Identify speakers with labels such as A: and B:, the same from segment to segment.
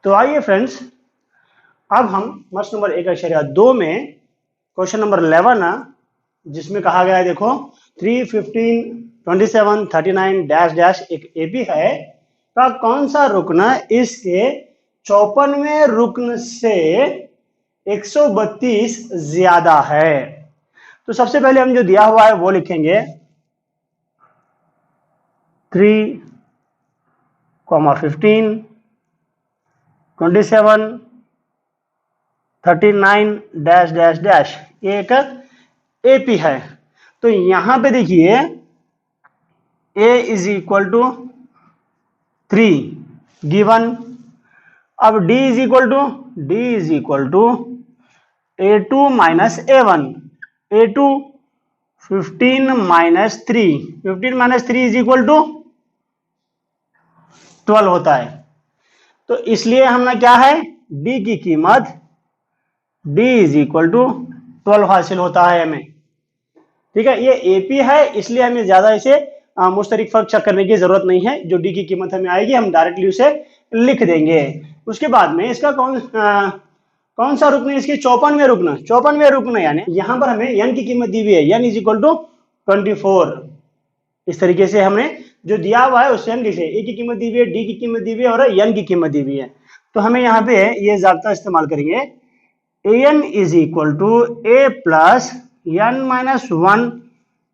A: तो आइए फ्रेंड्स, अब हम मस्ट नंबर 1.2 में क्वेश्चन नंबर 11 जिसमें कहा गया है, देखो 3, 15, 27, 39 डैश डैश एक एपी है का कौन सा रुकन इसके 54वें रुकन से 132 ज्यादा है। तो सबसे पहले हम जो दिया हुआ है वो लिखेंगे 3, 15, 27, 39 डैश डैश डैश एक एपी है। तो यहां पे देखिए a is equal to 3 given. अब d is equal to a2 minus a1। a2 15 minus 3, 15 minus 3 is equal to 12 होता है। तो इसलिए हमने क्या है, d की कीमत d इज इक्वल टू 12 हासिल होता है हमें। ठीक है, ये एपी है इसलिए हमें ज्यादा इसे मुश्तरिक फर्क चेक करने की जरूरत नहीं है। जो डी की कीमत हमें आएगी हम डायरेक्टली उसे लिख देंगे। उसके बाद में इसका कौन सा रुकन है, इसके 54वें रुकन यानी यहां पर हमें n की कीमत दी हुई है, n इज इक्वल टू 24। इस तरीके से हमने जो दिया हुआ है उससे हम लिखे, ए की कीमत दी हुई है, डी की कीमत दी हुई है और n की कीमत दी हुई है। तो हमें यहाँ पे ये जाब्ता इस्तेमाल करेंगे, an is equal to a plus n minus 1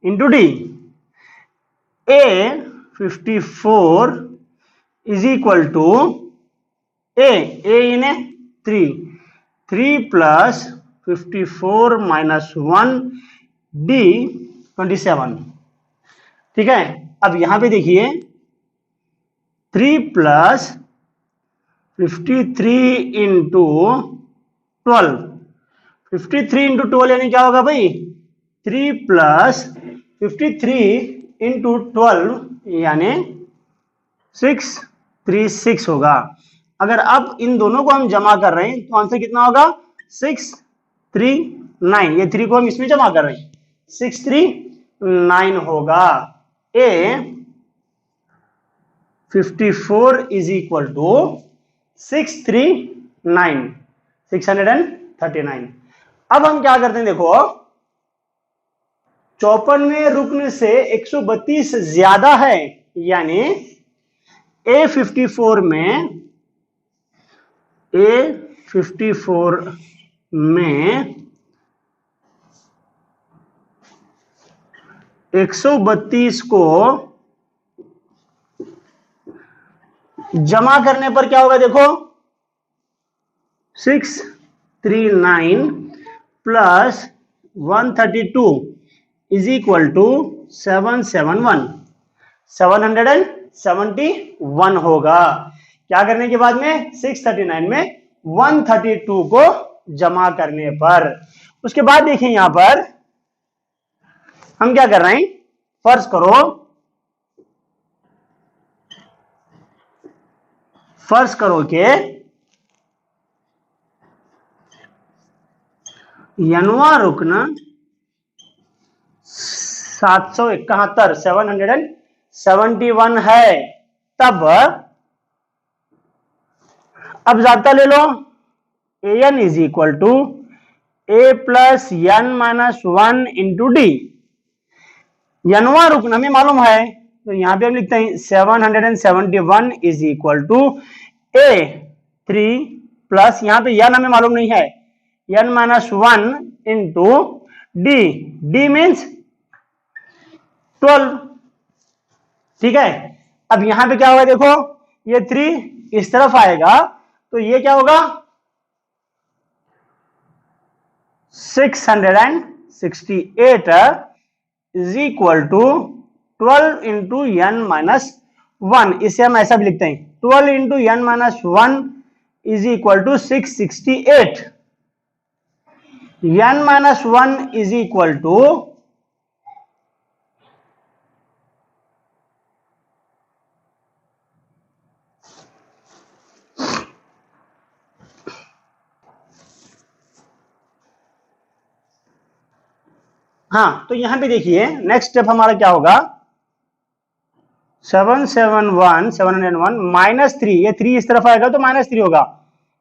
A: into D. a 54 is equal to a इन 3 प्लस 54 माइनस 1 d 27। ठीक है, अब यहां पे देखिए 3 प्लस 53 इंटू 12, 53 इंटू 12 यानी क्या होगा भाई, 3 प्लस 53 इंटू 12 यानी 636 होगा। अगर अब इन दोनों को हम जमा कर रहे हैं तो आंसर कितना होगा, 639। ये 3 को हम इसमें जमा कर रहे हैं, 639 होगा। ए 54 इज इक्वल टू 639, 639। अब हम क्या करते हैं, देखो 54वें रुकन से 132 ज्यादा है, यानी A54 में 132 को जमा करने पर क्या होगा, देखो 639 प्लस 132 इज इक्वल टू 771 होगा। क्या करने के बाद में, 639 में 132 को जमा करने पर। उसके बाद देखिए यहां पर हम क्या कर रहे हैं, फर्ज करो कि यनवा रुकन 771 है। तब अब जाब्ता ले लो, an is equal to a plus n minus 1 into D. यनवा रुकन हमें मालूम है, तो यहां पे हम लिखते हैं 771 is equal to a 3 plus, यहां पे n हमें मालूम नहीं है, n minus 1 into D. D means 12। ठीक है, अब यहां पे क्या होगा, देखो ये 3 इस तरफ आएगा तो ये क्या होगा, 668 is equal to 12 into n minus 1। इसे हम ऐसा भी लिखते हैं, 12 into n minus 1 is equal to 668। n minus 1 is equal to हाँ, तो यहां पे देखिए नेक्स्ट स्टेप हमारा क्या होगा, 701 माइनस 3, ये 3 इस तरफ आएगा तो -3 होगा,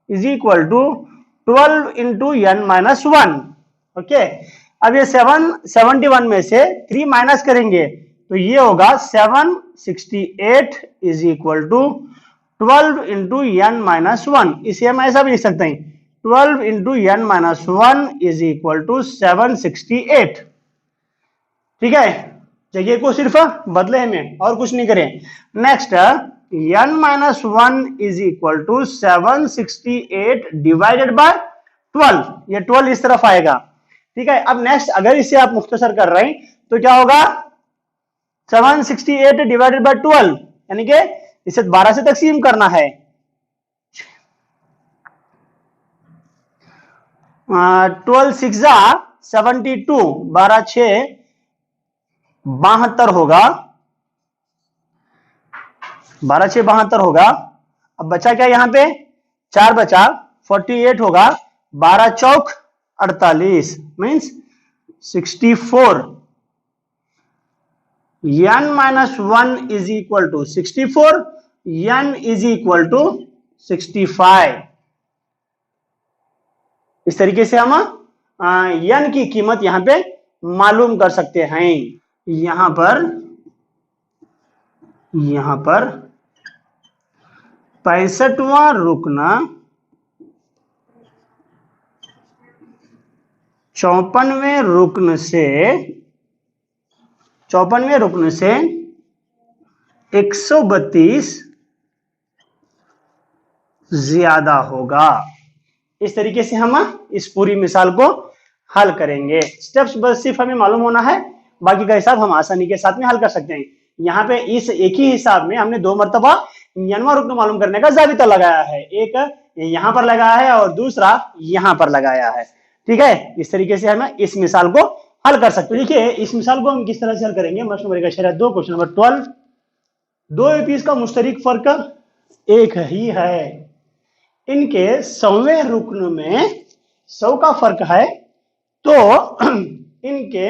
A: is equal to 12 into n minus 1। Okay, अब ये 771 में से 3 माइनस करेंगे तो ये होगा 768 is equal to 12 into n minus 1। इसे हम ऐसा भी लिख सकते हैं 12 into n minus 1 is equal to 768। ठीक है, जगह को सिर्फ बदले हमें और कुछ नहीं करें। Next n minus 1 is equal to 768 divided by 12, ये 12 इस तरफ आएगा। ठीक है, अब नेक्स्ट अगर इसे आप मुख्तसर कर रहे हैं तो क्या होगा 768 डिवाइडेड बाय 12, यानी कि इसे 12 से तकसीम करना है। 12 6 72, 12 6 72 होगा, 12 6 72 होगा। अब बचा क्या यहाँ पे 4 बचा 48 होगा, 12 चौक 48 means 64। n minus 1 is equal to 64, n is equal to 65। इस तरीके से हम n की कीमत यहां पे मालूम कर सकते हैं। यहां पर 65वां रुकना 54वें रुकन से 132 ज्यादा होगा। इस तरीके से हम इस पूरी मिसाल को हल करेंगे। स्टेप्स बस सिर्फ हमें मालूम होना है, बाकी का हिसाब हम आसानी के साथ में हल कर सकते हैं। यहाँ पे इस एक ही हिसाब में हमने 2 मरतबा n वां रुकन मालूम करने का जाबिता लगाया है, एक यहां पर लगाया है और दूसरा यहां पर लगाया है। ठीक है, इस तरीके से हम इस मिसाल को हल कर सकते हैं। देखिए इस मिसाल को हम किस तरह से हल करेंगे। मसला नंबर 2 क्वेश्चन नंबर 12, दो एपीज का मुश्तरिक फर्क एक ही है, इनके 100वें रुकन में 100 का फर्क है, तो इनके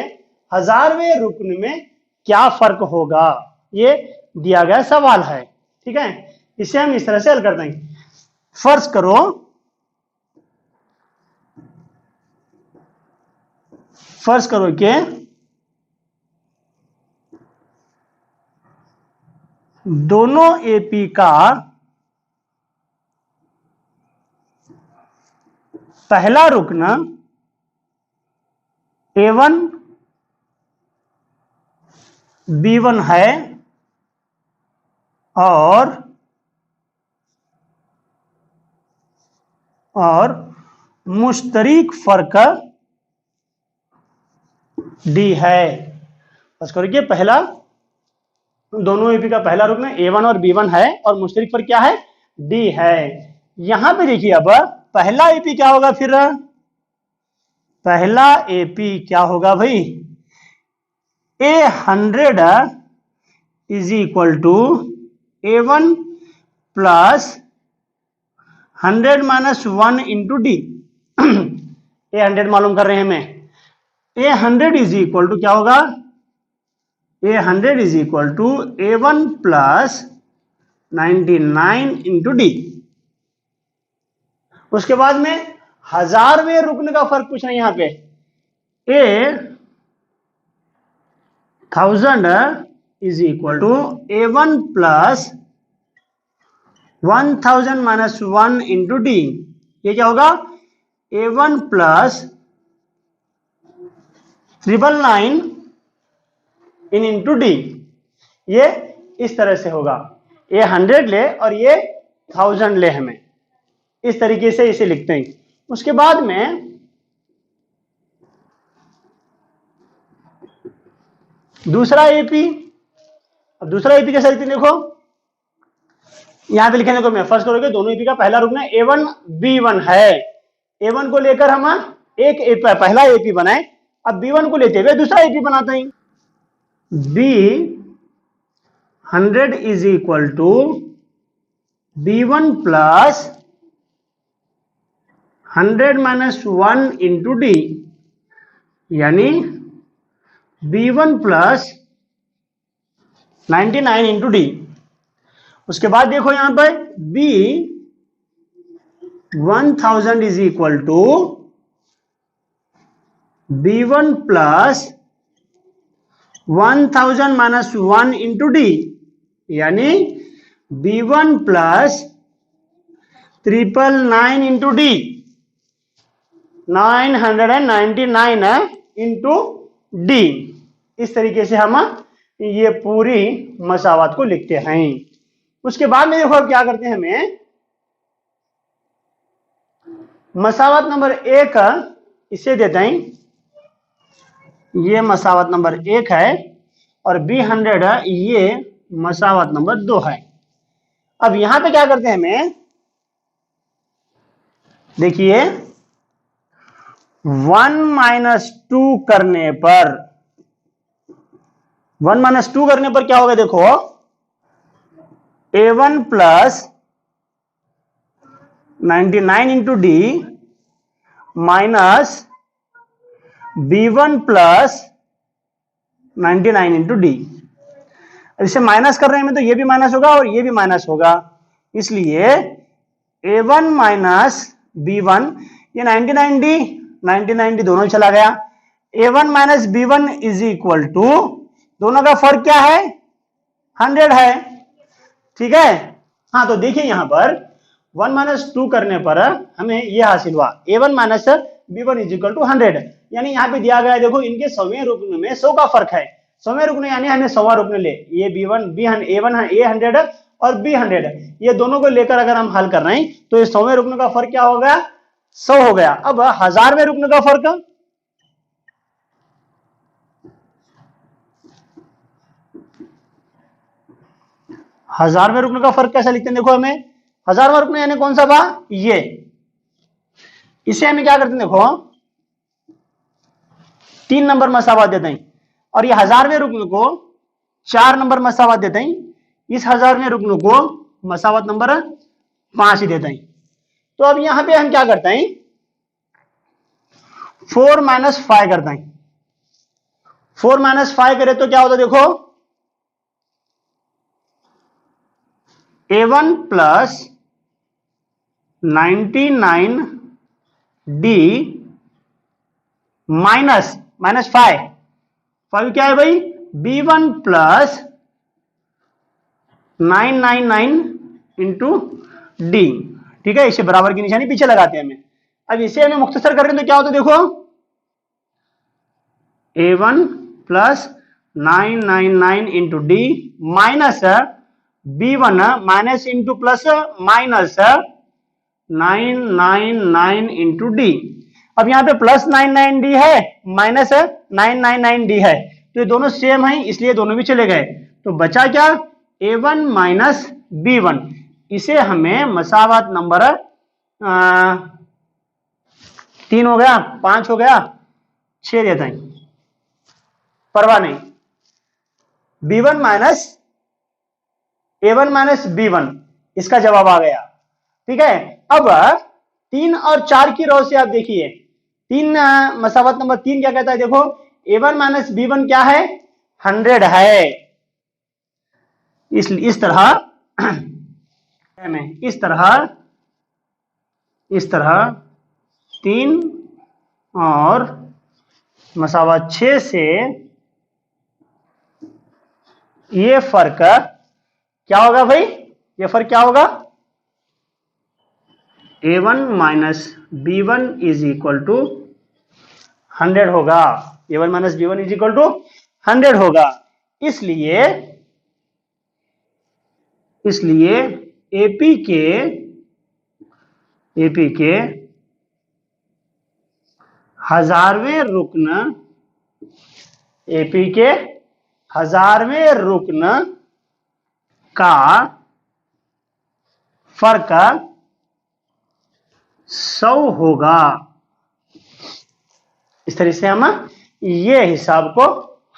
A: 1000वें रुकन में क्या फर्क होगा, ये दिया गया सवाल है। ठीक है, इसे हम इस तरह से हल कर देंगे। फर्ज करो कि दोनों एपी का पहला रुकन A1 B1 है और मुश्तरिक फर्क D है। बस करो कि पहला दोनों एपी का पहला रुकन A1 और B1 है और मुश्तरिक फर्क क्या है D है। यहां पे देखिए अब पहला एपी क्या होगा, फिर पहला एपी क्या होगा भाई, A100 is equal to A1 plus 100 minus 1 into D. A100 मालूम कर रहे हैं हमें, A100 इज इक्वल टू क्या होगा, A100 is equal to A1 plus 99 into D. उसके बाद में 1000वें रुकन का फर्क पूछना है। यहां पे A1000 is equal to A1 plus 1000 minus 1 into D. ये क्या होगा A1 प्लस 999 इन इंटू डी। ये इस तरह से होगा, ये 100 ले और ये 1000 ले, हमें इस तरीके से इसे लिखते हैं। उसके बाद में दूसरा एपी, अब दूसरा एपी कैसे लिखते हैं, देखो यहां पे लिखने को मैं फर्स्ट करोगे दोनों एपी का पहला रुकना A1 B1 है। A1 को लेकर हम एक पहला एपी बनाए, अब B1 को लेते हुए दूसरा एपी बनाते हैं। B100 is equal to B1 plus 100 minus 1 into D, यानी B1 प्लस 99 इंटू डी। उसके बाद देखो यहां पर 1000 is equal to B1 plus 1000 minus 1 into D, यानी B1 प्लस 999 इंटू डी, 999 इंटू डी। इस तरीके से हम ये पूरी मसावत को लिखते हैं। उसके बाद में देखो अब क्या करते हैं, हमें मसावत नंबर 1 इसे देते हैं, ये मसावत नंबर 1 है, और B100 ये मसावत नंबर 2 है। अब यहां पे क्या करते हैं, हमें देखिए 1 माइनस 2 करने पर, 1 माइनस 2 करने पर क्या होगा, देखो A1 plus 99 into D minus B1 plus 99 into D. इसे माइनस कर रहे हैं तो ये भी माइनस होगा और ये भी माइनस होगा, इसलिए A1 माइनस B1, ये 99D 99D दोनों चला गया। A1 minus B1 is equal to, दोनों का फर्क क्या है, 100 है, ठीक है। हाँ तो देखिए यहां पर 1 माइनस 2 करने पर हमें यह हासिल हुआ, A1 minus B1 is equal to 100, यानी यहां पे दिया गया है, देखो इनके 100वें रुकन में 100 का फर्क है, 100वें रुकन यानी हमें 100वां रुकन ले, ये B1 A1 A100 और B100, ये दोनों को लेकर अगर हम हल कर रहे हैं तो ये 100वें रुकन का फर्क क्या हो गया, 100 हो गया। अब 1000वें रुकन का फर्क, हजारवें रुकन का फर्क कैसे लिखते हैं, देखो हमें 1000वां रुकन यानी कौन सा था, ये, इसे हमें क्या करते हैं, देखो 3 नंबर मसावत देते हैं, और ये 1000वें रुकन को 4 नंबर मसावत देते हैं, इस 1000वें रुकन को मसावत नंबर 5 ही देते हैं। तो अब यहां पे हम क्या करते हैं, 4 माइनस 5 करते हैं, 4 माइनस 5 करें तो क्या होता है, देखो A1 प्लस 99D माइनस 5 क्या है भाई, B1 प्लस 999 इंटू डी, ठीक है। इसे बराबर की निशानी पीछे लगाते हैं हमें। अब इसे हमें मुख्तसर कर रहे हैं तो क्या होता है, देखो A1 plus 999 into D minus B1 minus into plus minus 999 into D. अब यहां पे प्लस 99D है, माइनस 999D है, तो ये दोनों सेम हैं, इसलिए दोनों भी चले गए। तो बचा क्या, A1 माइनस B1, इसे हमें मसावत नंबर 3 हो गया, 5 हो गया, 6 देते हैं, परवाह नहीं। B1 minus A1 minus B1, इसका जवाब आ गया, ठीक है। अब 3 और 4 की रो से आप देखिए, 3 मसावत नंबर 3 क्या कहता है, देखो A1 माइनस B1 क्या है, 100 है। इस तरह 3 और मसावत 6 से ये फर्क क्या होगा भाई, ये फर्क क्या होगा, A1 minus B1 is equal to 100 होगा, A1 minus B1 is equal to 100 होगा। इसलिए AP के 1000वें रुकन का फर्क 100 होगा। इस तरह से हम ये हिसाब को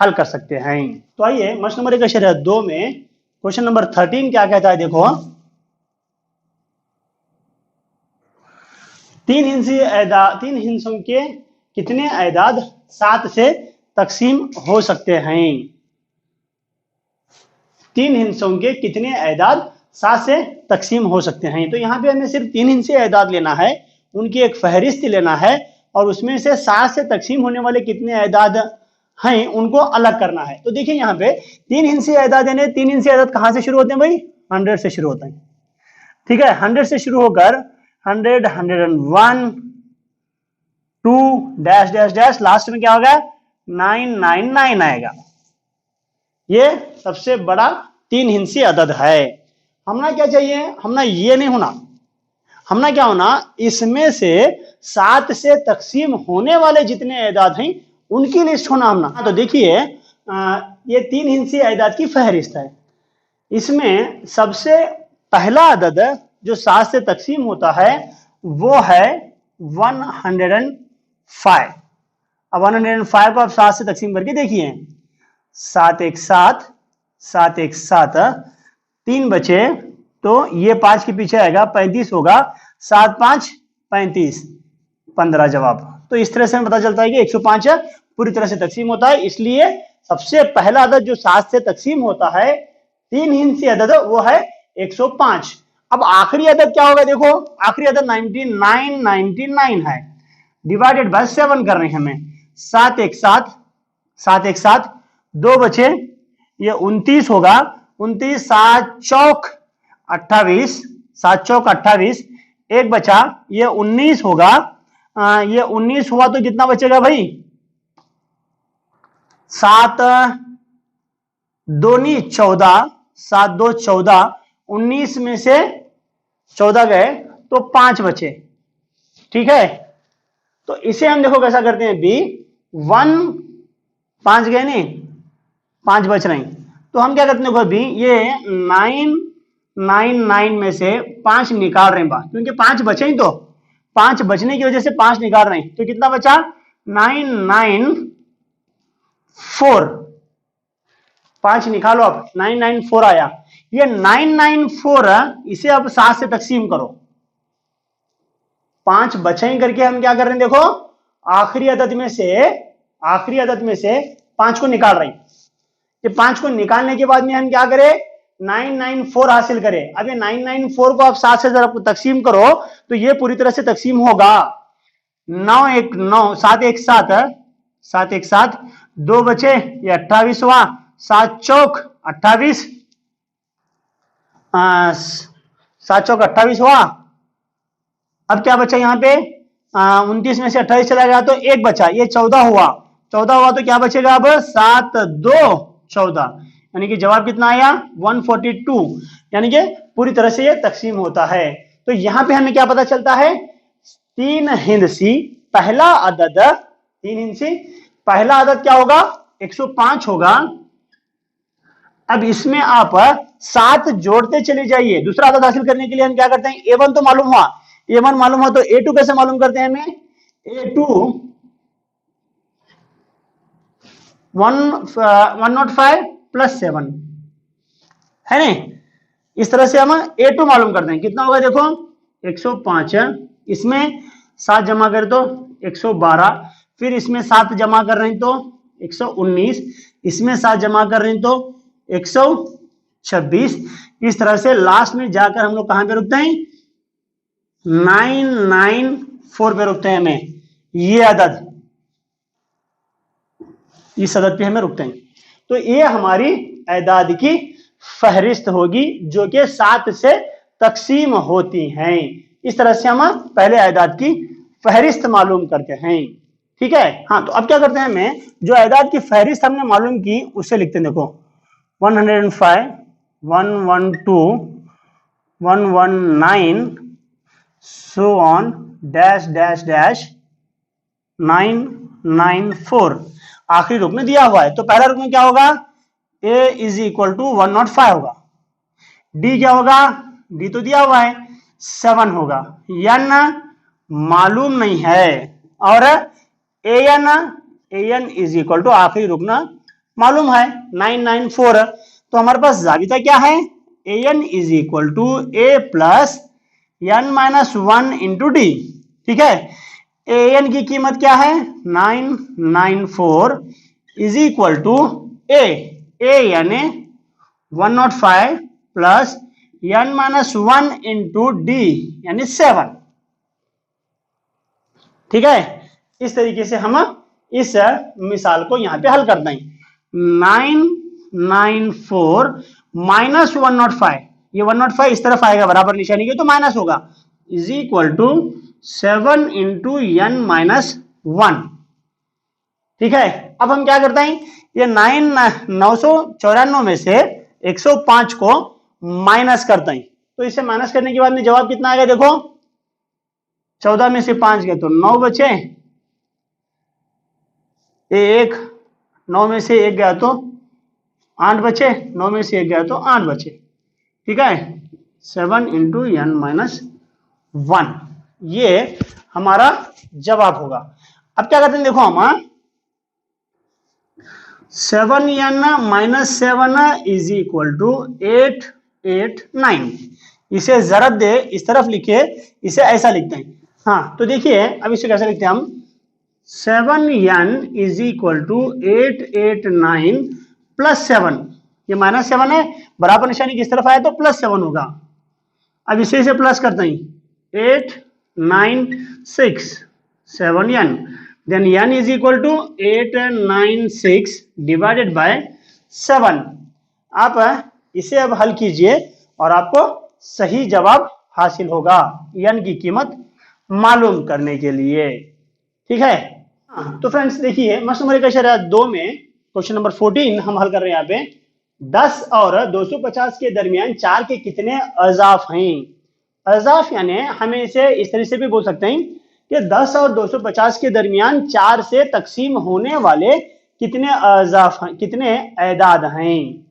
A: हल कर सकते हैं। तो आइए मसला नंबर 1 में क्वेश्चन नंबर 13 क्या कहता है, देखो 3 हिस्सों के कितने अदाद 7 से तकसीम हो सकते हैं, 3 हिस्सों के कितने अदाद 7 से तकसीम हो सकते हैं। तो यहाँ पे हमें सिर्फ 3 हिस्से एदाद लेना है, उनकी एक फहरिस्त लेना है और उसमें से 7 से तकसीम होने वाले कितने एदाद हैं उनको अलग करना है। तो देखिए यहाँ पे 3 हिस्से एदाद यानी 3 हिस्से एदाद कहाँ से शुरू होते हैं भाई? 100 से शुरू होते हैं। ठीक है, 100 से शुरू होकर 100, 101, 2 डैश डैश डैश, लास्ट में क्या होगा? 999 आएगा। ये सबसे बड़ा 3 हिस्से अदद है। हमने क्या चाहिए? हमने ये नहीं होना, हमने क्या होना, इसमें से 7 से तकसीम होने वाले जितने एदाद हैं उनकी लिस्ट होना हमना। तो देखिए ये 3 हिस्से एदाद की फहरिस्त है। इसमें सबसे पहला अदद जो 7 से तकसीम होता है वो है 105। अब 105 को आप 7 से तकसीम करके देखिए, 7 एक 7, 7 एक 7, 3 बचे तो ये 5 के पीछे आएगा 35 होगा, 7 5 35, 15 जवाब। तो इस तरह से हमें पता चलता है कि 105 पूरी तरह से तकसीम होता है। इसलिए सबसे पहला अदद जो 7 से तकसीम होता है 3 हिस्से अदद वो है 105। अब आखिरी अदद क्या होगा? देखो आखिरी अदद 99 है, डिवाइडेड बाय 7 कर रहे हैं हमें। 7 एक 7, 7 एक 7, 2 बचे ये 29 होगा, 29, 7 चौक 28, 7 चौक 28, एक बचा ये 19 होगा। ये 19 हुआ तो कितना बचेगा भाई? 7 2 14, 7 2 14, 19 में से 14 गए तो 5 बचे। ठीक है, तो इसे हम देखो कैसा करते हैं, बी 1 5 गए नहीं, 5 बच रहे हैं, तो हम क्या करते हैं देखो बी, ये 999 में से 5 निकाल रहे हैं बा, क्योंकि 5 बचे ही, तो 5 बचने की वजह से 5 निकाल रहे हैं, तो कितना बचा? 994। 5 निकालो आप, 994 आया। ये 994 इसे अब 7 से तकसीम करो, 5 बचे करके हम क्या कर रहे हैं देखो, आखिरी अदद में से 5 को निकाल रहे हैं। ये 5 को निकालने के बाद में हम क्या करें? 994 हासिल करें। अब ये 994 को आप 7 से जरा तकसीम करो तो ये पूरी तरह से तकसीम होगा। 9 एक 9, 7 एक 7, 7 एक 7, 2 बचे ये 28 हुआ, 7 चौक 28, 7 चौक 28 हुआ। अब क्या बचा यहाँ पे? 29 में से 28 चला गया तो 1 बचा, ये 14 हुआ। 14 हुआ तो क्या बचेगा अब? 7 2 14, यानी कि जवाब कितना आया? 142। यानी कि पूरी तरह से ये तकसीम होता है। तो यहां पे हमें क्या पता चलता है? 3 हिंदसी पहला अदद, 3 हिंदसी पहला अदद क्या होगा? 105 होगा। अब इसमें आप 7 जोड़ते चले जाइए। दूसरा अदद हासिल करने के लिए हम क्या करते हैं? A1 तो मालूम हुआ, A1 मालूम हुआ तो A2 कैसे मालूम करते हैं हमें? A2 105 प्लस 7 है नहीं, इस तरह से हम A2 मालूम करते हैं। कितना होगा देखो? 105, इसमें 7 जमा कर दो 112, फिर इसमें 7 जमा कर रहे हैं तो 119, इसमें 7 जमा कर रहे हैं तो 126। इस तरह से लास्ट में जाकर हम लोग कहां पे रुकते हैं? 994 पे रुकते हैं हमें। ये अदद, इस अदद पे हमें रुकते हैं। तो ये हमारी एदाद की फहरिस्त होगी जो कि 7 से तकसीम होती हैं। इस तरह से हम पहले एदाद की फहरिस्त मालूम करते हैं। ठीक है, हाँ, तो अब क्या करते हैं, हमें जो एदाद की फहरिस्त हमने मालूम की उसे लिखते हैं। देखो 105, 112, 119, so on dash dash dash 994 आखिरी रुक में दिया हुआ है। तो पहला रुक में क्या होगा? A इज इक्वल टू 105 होगा। D क्या होगा? D तो दिया हुआ है 7 होगा। N मालूम नहीं है, और AN इज इक्वल टू आखिरी रुकना मालूम है 994। तो हमारे पास जाबिता क्या है? AN is equal to A plus N minus 1 into D। ठीक है, AN की कीमत क्या है? 994 इज इक्वल टू A यानी 105 plus n minus 1 into D यानी 7। ठीक है, इस तरीके से हम इस मिसाल को यहां पे हल करते हैं। 994 माइनस 105, ये 105 इस तरफ आएगा बराबर निशानी के तो माइनस होगा, is equal to 7 into n minus 1। ठीक है, अब हम क्या करते हैं, ये 994 में से 105 को माइनस करते हैं, तो इसे माइनस करने के बाद में जवाब कितना आएगा, देखो 14 में से 5 गए तो 9 बचे, एक 9 में से 1 गया तो 8 बचे, 9 में से 1 गया तो 8 बचे। ठीक है, 7 इंटू n माइनस 1, ये हमारा जवाब होगा। अब क्या करते हैं, देखो हम 7n minus 7 is equal to 889, इसे जरब दे इस तरफ लिखे, इसे ऐसा लिखते हैं। हाँ, तो देखिए अब इसे कैसे लिखते हैं हम, 7n is equal to 889 plus 7, ये माइनस 7 है, बराबर निशानी किस तरफ आया तो प्लस 7 होगा। अब इसे प्लस करते हैं, 896 7n, then n is equal to 896 divided by 7। आप इसे अब हल कीजिए और आपको सही जवाब हासिल होगा n की कीमत मालूम करने के लिए। ठीक है, तो फ्रेंड्स देखिए मसला नंबर 1.2 में क्वेश्चन नंबर 14 हम हल कर रहे हैं। यहाँ पे 10 और 250 के दरमियान 4 के कितने अजाफ हैं। अजाफ यानी हम इसे इस तरह से भी बोल सकते हैं कि 10 और 250 के दरमियान 4 से तकसीम होने वाले कितने अजाफ हैं, कितने एदाद हैं।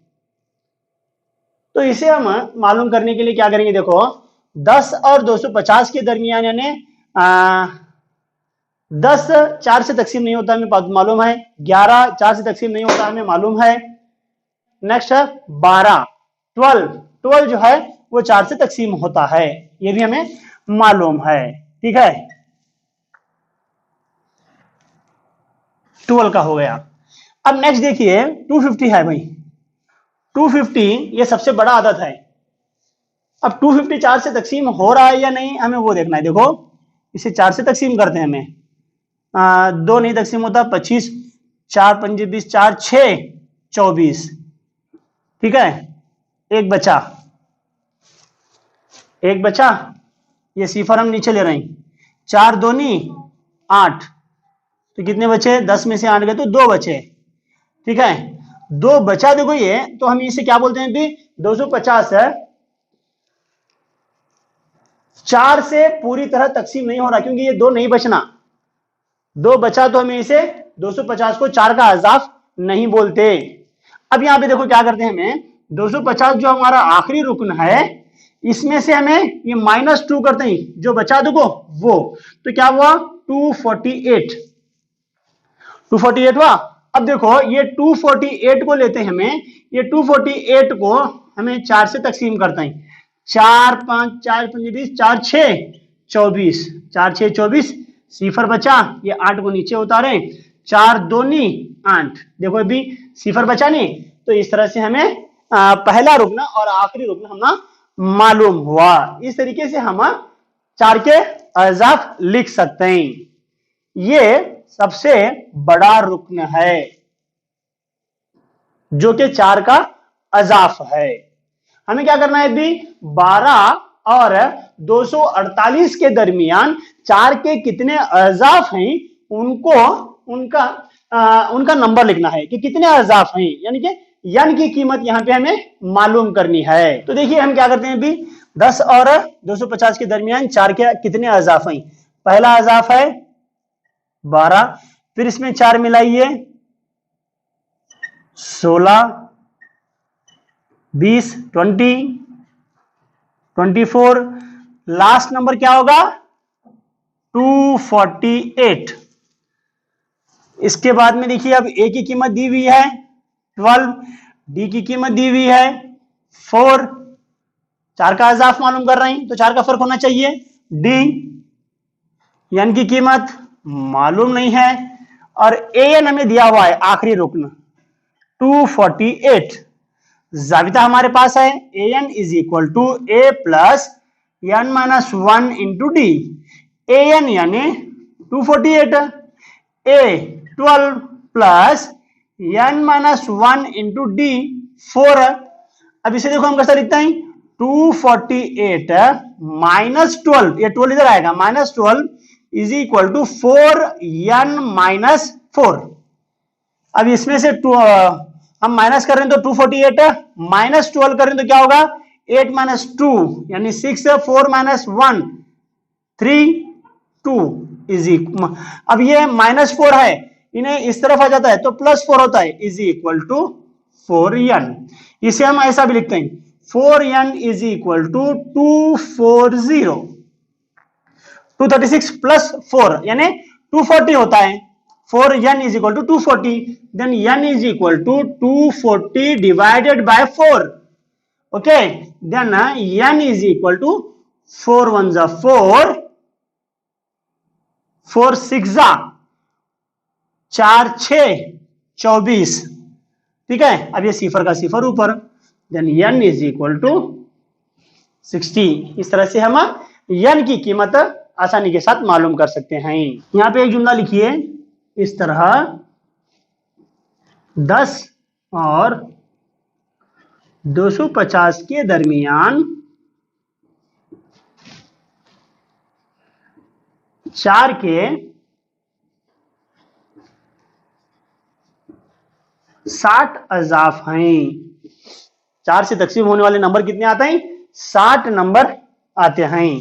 A: तो इसे हम मालूम करने के लिए क्या करेंगे, देखो 10 और 250 के दरमियान यानी 10 4 से तकसीम नहीं होता हमें मालूम है, 11 4 से तकसीम नहीं होता हमें मालूम है, नेक्स्ट 12 12 जो है वो 4 से तकसीम होता है, ये भी हमें मालूम है। ठीक है, 12 का हो गया। अब नेक्स्ट देखिए 250 है भाई, 250 ये सबसे बड़ा आदत है। अब 250 4 से तकसीम हो रहा है या नहीं हमें वो देखना है। देखो इसे 4 से तकसीम करते हैं, हमें 2 नहीं तकसीम होता, 25 4 5 20 4 6 24। ठीक है, एक बचा, ये सिफर हम नीचे ले रहे हैं, 4 दूनी 8, तो कितने बचे, 10 में से 8 गए तो 2 बचे। ठीक है, 2 बचा, देखो ये तो हम इसे क्या बोलते हैं, 250 है, 4 से पूरी तरह तकसीम नहीं हो रहा क्योंकि ये 2 नहीं बचना, 2 बचा तो हमें इसे 250 को 4 का अजाफ नहीं बोलते। अब यहां पे देखो क्या करते हैं, हमें 250 जो हमारा आखिरी रुकन है इसमें से हमें ये -2 करते हैं, जो बचा देखो वो, तो क्या हुआ 248 हुआ। अब देखो ये 248 को लेते हैं हमें, ये 248 को हमें 4 से तकसीम करते हैं, 4 5 4 5 20 4 6 24, 4 6 24, सिफर बचा, ये 8 को नीचे उतारे, 4 दूनी 8, देखो अभी सिफर बचा नहीं, तो इस तरह से हमें पहला रुकना और आखिरी रुकना हमें मालूम हुआ। इस तरीके से हम 4 के अजाफ लिख सकते हैं, ये सबसे बड़ा रुकन है जो कि 4 का अजाफ है। हमें क्या करना है, 12 और 248 के दरमियान 4 के कितने अजाफ हैं उनका नंबर लिखना है कि कितने अजाफ हैं, यानी कि n की कीमत यहां पे हमें मालूम करनी है। तो देखिए हम क्या करते हैं, 10 और 250 के दरमियान 4 के कितने अजाफ हैं। पहला अजाफ है 12, फिर इसमें 4 मिलाइए 16 20 20 24, लास्ट नंबर क्या होगा 248। इसके बाद में देखिए अब a की कीमत दी हुई है 12, डी की कीमत दी हुई है 4, 4 का अजाफ मालूम कर रहे हैं तो 4 का फर्क होना चाहिए, डी, n की कीमत मालूम नहीं है और an हमें दिया हुआ है आखिरी रुकन 248, जाबिता हमारे पास है an is equal to a plus n minus 1 into D. an यानी 248, a 12 plus n minus 1 into D 4। अब इसे देखो हम कैसा लिखते हैं, 248 माइनस 12, ये 12 इधर आएगा, minus 12 is equal to 4n minus 4। अब इसमें से हम माइनस कर रहे हैं तो 248 माइनस 12 कर रहे हैं तो क्या होगा, 8 माइनस 2 यानी 6, 4 माइनस 1 3 2 इज इक्वल, अब ये माइनस 4 है, इन्हें इस तरफ आ जाता है तो प्लस 4 होता है, इज इक्वल टू 4n। इसे हम ऐसा भी लिखते हैं 4n is equal to 240, 236 plus 4 यानी 240 होता है। 4n is equal to 240, then n is equal to 240 divided by 4. Okay, then n is equal to 4 1 जा 4, 4 6 जा 4 6 24। ठीक है, अब ये सिफर का सिफर ऊपर, then n is equal to 60। इस तरह से हम n की कीमत आसानी के साथ मालूम कर सकते हैं। यहां पे एक जुमला लिखिए इस तरह, 10 और 250 के दरमियान 4 के 60 अज़ाफ हैं। 4 से तकसीम होने वाले नंबर कितने आते हैं, 60 नंबर आते हैं।